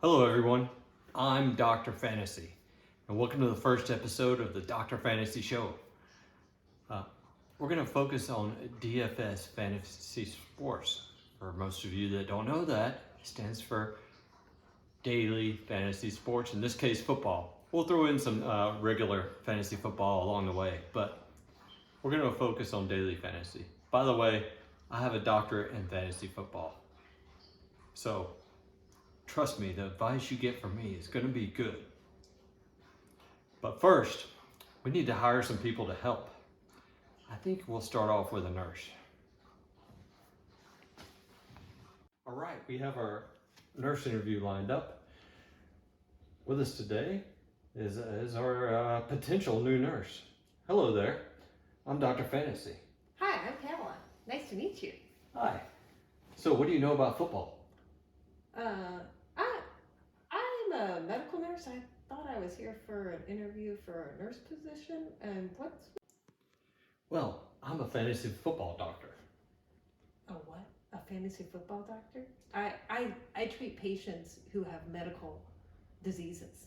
Hello everyone, I'm Dr. Fantasy, and welcome to the first episode of the Dr. Fantasy Show. We're going to focus on DFS Fantasy Sports. For most of you that don't know that, it stands for Daily Fantasy Sports, in this case football. We'll throw in some regular fantasy football along the way, but we're going to focus on daily fantasy. By the way, I have a doctorate in fantasy football, so trust me, the advice you get from me is going to be good. But first, we need to hire some people to help. I think we'll start off with a nurse. All right, we have our nurse interview lined up. With us today is our potential new nurse. Hello there, I'm Dr. Fantasy. Hi, I'm Pamela. Nice to meet you. Hi. So what do you know about football? I'm a medical nurse. I thought I was here for an interview for a nurse position. And what's Well, I'm a fantasy football doctor. a what? A fantasy football doctor? I treat patients who have medical diseases.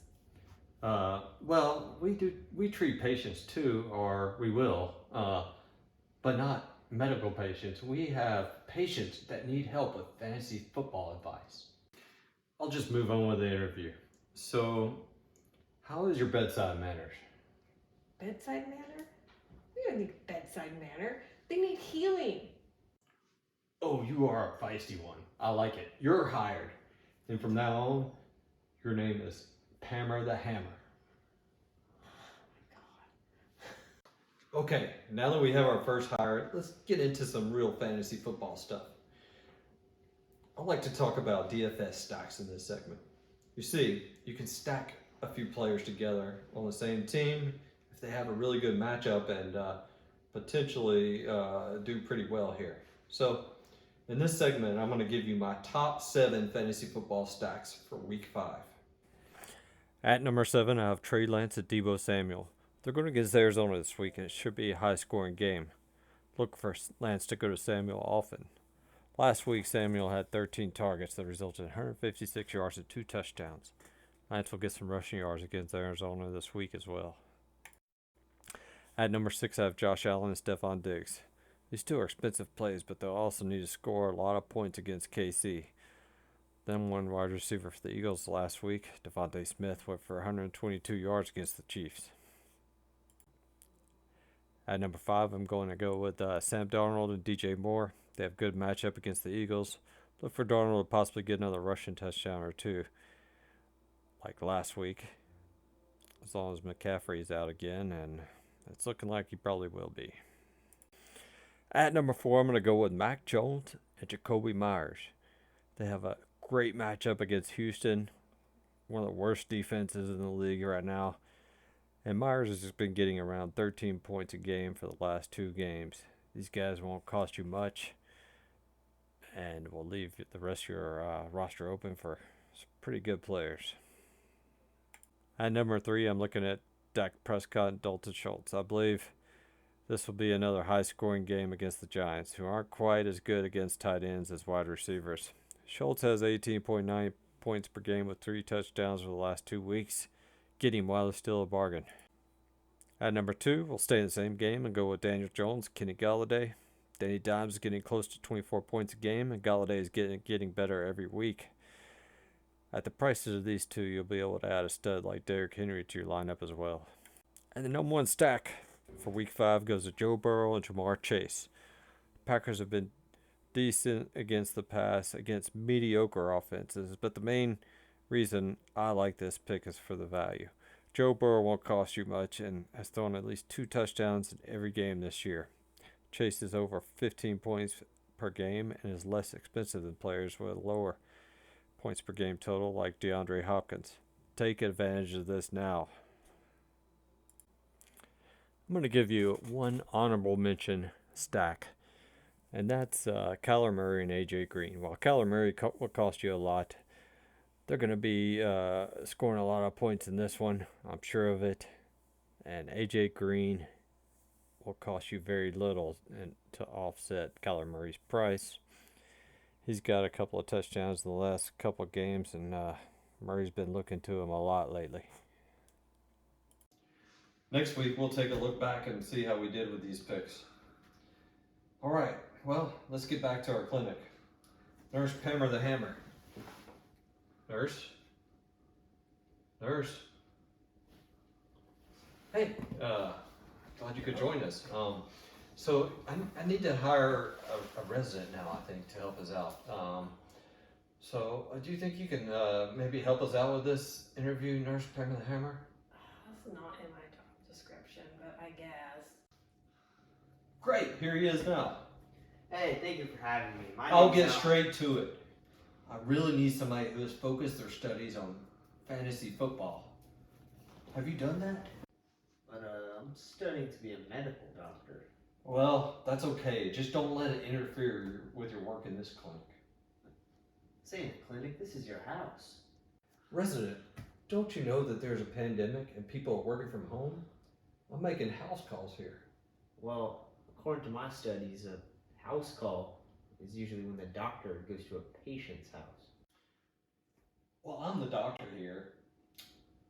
Well, we treat patients too, or we will, but not medical patients. We have patients that need help with fantasy football advice. I'll just move on with the interview. So, how is your bedside manners? Bedside manner? We don't need bedside manner. They need healing. Oh, you are a feisty one. I like it. You're hired. And from now on, your name is Pammer the Hammer. Okay, now that we have our first hire, let's get into some real fantasy football stuff. I'd like to talk about DFS stacks in this segment. You see, you can stack a few players together on the same team if they have a really good matchup and potentially do pretty well here. So, in this segment, I'm going to give you my top 7 fantasy football stacks for week 5. At number 7, I have Trey Lance and Deebo Samuel. They're going against Arizona this week, and it should be a high-scoring game. Look for Lance to go to Samuel often. Last week, Samuel had 13 targets that resulted in 156 yards and 2 touchdowns. Lance will get some rushing yards against Arizona this week as well. At number 6, I have Josh Allen and Stephon Diggs. These two are expensive plays, but they'll also need to score a lot of points against KC. Then one wide receiver for the Eagles last week, Devontae Smith, went for 122 yards against the Chiefs. At number 5, I'm going to go with Sam Darnold and DJ Moore. They have a good matchup against the Eagles. Look for Darnold to possibly get another rushing touchdown or two, like last week, as long as McCaffrey's out again, and it's looking like he probably will be. At number 4, I'm going to go with Mac Jones and Jacoby Myers. They have a great matchup against Houston, one of the worst defenses in the league right now. And Myers has just been getting around 13 points a game for the last 2 games. These guys won't cost you much and will leave the rest of your roster open for some pretty good players. At number 3, I'm looking at Dak Prescott and Dalton Schultz. I believe this will be another high-scoring game against the Giants, who aren't quite as good against tight ends as wide receivers. Schultz has 18.9 points per game with 3 touchdowns over the last 2 weeks. Get him while it's still a bargain. At number 2, we'll stay in the same game and go with Daniel Jones, Kenny Golladay. Danny Dimes is getting close to 24 points a game, and Golladay is getting better every week. At the prices of these two, you'll be able to add a stud like Derrick Henry to your lineup as well. And the number 1 stack for week 5 goes to Joe Burrow and Jamar Chase. Packers have been decent against the pass, against mediocre offenses, but the main reason I like this pick is for the value. Joe Burrow won't cost you much and has thrown at least 2 touchdowns in every game this year. Chase is over 15 points per game and is less expensive than players with lower points per game total like DeAndre Hopkins. Take advantage of this now. I'm going to give you one honorable mention stack, and that's Kyler Murray and AJ Green. While Kyler Murray will cost you a lot, they're going to be scoring a lot of points in this one. I'm sure of it. And AJ Green will cost you very little to offset Kyler Murray's price. He's got a couple of touchdowns in the last couple of games, and Murray's been looking to him a lot lately. Next week, we'll take a look back and see how we did with these picks. All right, well, let's get back to our clinic. Nurse Pammer the Hammer. Nurse? Nurse? Hey, glad you could join us. So I need to hire a resident now, I think, to help us out. So do you think you can maybe help us out with this interview, Nurse Pammer the Hammer? That's not in my job description, but I guess. Great, here he is now. Hey, thank you for having me. I'll get straight to it. I really need somebody who has focused their studies on fantasy football. Have you done that? But I'm studying to be a medical doctor. Well, that's okay. Just don't let it interfere with your work in this clinic. Say in a clinic, this is your house. Resident, don't you know that there's a pandemic and people are working from home? I'm making house calls here. Well, according to my studies, a house call is usually when the doctor goes to a patient's house. Well, I'm the doctor here,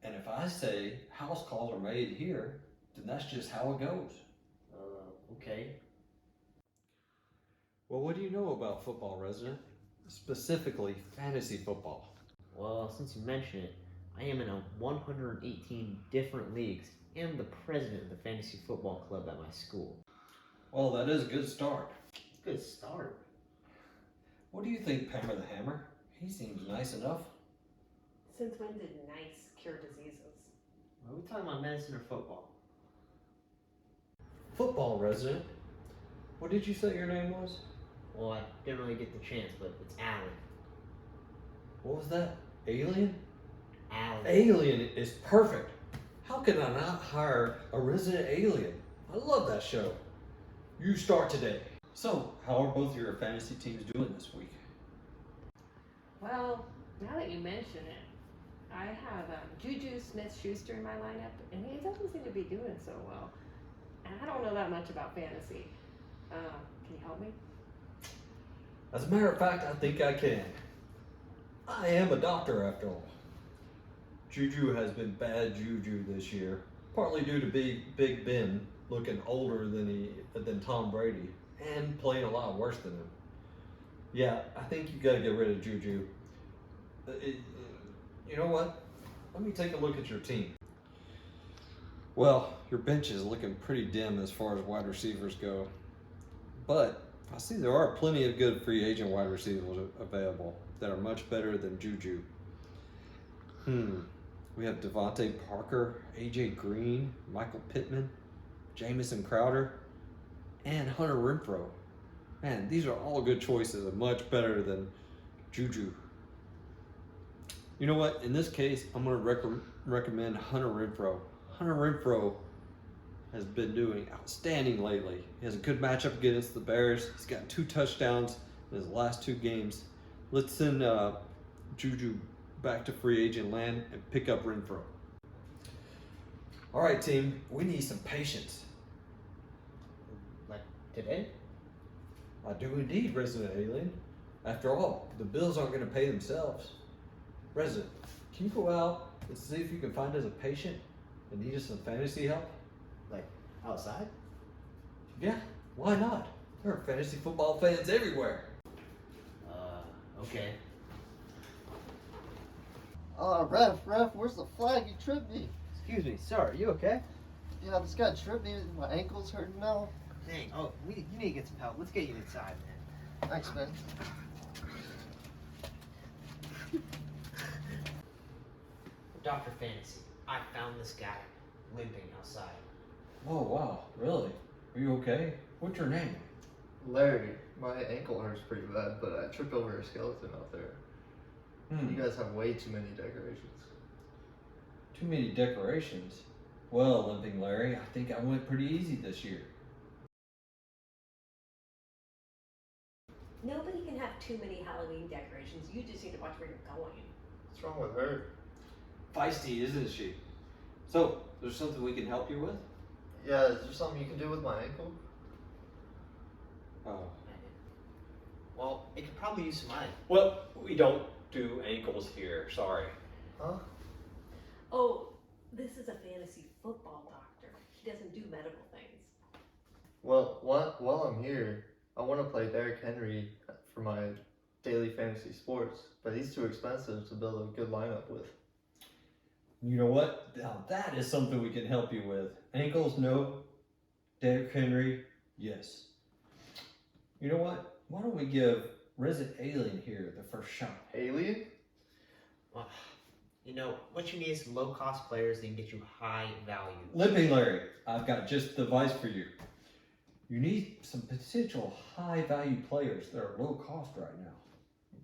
and if I say house calls are made here, then that's just how it goes. Okay. Well, what do you know about football, Resident? Specifically, fantasy football. Well, since you mention it, I am in a 118 different leagues and the president of the fantasy football club at my school. Well, that is a good start. Good start. What do you think, Pammer the Hammer? He seems nice enough. Since when did nice cure diseases? Are we talking about medicine or football? Football, Resident. What did you say your name was? Well, I didn't really get the chance, but it's Alan. What was that? Alien? Alan. Alien is perfect. How can I not hire a resident alien? I love that show. You start today. So, how are both your fantasy teams doing this week? Well, now that you mention it, I have Juju Smith-Schuster in my lineup, and he doesn't seem to be doing so well. And I don't know that much about fantasy. Can you help me? As a matter of fact, I think I can. I am a doctor after all. Juju has been bad juju this year, partly due to Big Ben looking older than Tom Brady and playing a lot worse than him. Yeah, I think you got to get rid of Juju. You know what? Let me take a look at your team. Well, your bench is looking pretty dim as far as wide receivers go, but I see there are plenty of good free agent wide receivers available that are much better than Juju. We have Devontae Parker, AJ Green, Michael Pittman, Jamison Crowder, and Hunter Renfrow. Man, these are all good choices and much better than Juju. You know what? In this case, I'm going to recommend Hunter Renfrow. Hunter Renfrow has been doing outstanding lately. He has a good matchup against the Bears. He's got 2 touchdowns in his last 2 games. Let's send Juju back to free agent land and pick up Renfrow. All right, team. We need some patience. Like today? I do indeed, Resident Alien. After all, the bills aren't going to pay themselves. Resident, can you go out and see if you can find us a patient and need us some fantasy help? Like outside? Yeah, why not? There are fantasy football fans everywhere. Okay. Ref, where's the flag? You tripped me. Excuse me, sir, are you okay? Yeah, this guy tripped me. My ankle's hurting now. Dang, you need to get some help. Let's get you inside, man. Thanks, man. Dr. Fantasy, I found this guy limping outside. Oh, wow, really? Are you okay? What's your name? Larry, my ankle hurts pretty bad, but I tripped over a skeleton out there. You guys have way too many decorations. Too many decorations? Well, Limping Larry, I think I went pretty easy this year. Nobody can have too many Halloween decorations. You just need to watch where you're going. What's wrong with her? Feisty, isn't she? So, there's something we can help you with? Yeah, is there something you can do with my ankle? Oh. Well, it could probably use some money. Well, we don't do ankles here, sorry. Huh? Oh, this is a fantasy football doctor. He doesn't do medical things. Well, while I'm here, I want to play Derrick Henry for my daily fantasy sports, but he's too expensive to build a good lineup with. You know what? Now that is something we can help you with. Ankles, no. Derrick Henry, yes. You know what? Why don't we give Resident Alien here the first shot? Alien? Well, you know, what you need is low cost players that can get you high value. Limping Larry, I've got just the advice for you. You need some potential high value players that are low cost right now.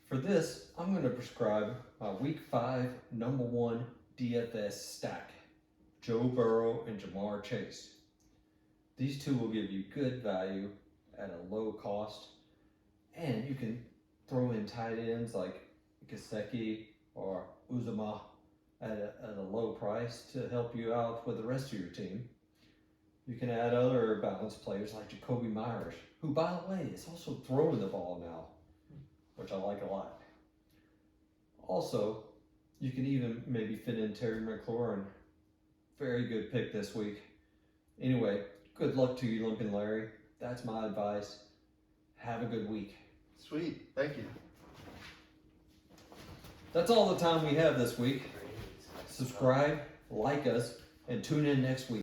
For this, I'm going to prescribe my week 5 number 1 DFS stack, Joe Burrow and Jamar Chase. These two will give you good value at a low cost, and you can throw in tight ends like Gesicki or Uzama at a low price to help you out with the rest of your team. You can add other balanced players like Jacoby Myers, who, by the way, is also throwing the ball now, which I like a lot. Also, you can even maybe fit in Terry McLaurin. Very good pick this week. Anyway, good luck to you, Limping Larry. That's my advice. Have a good week. Sweet, thank you. That's all the time we have this week. Subscribe, like us, and tune in next week.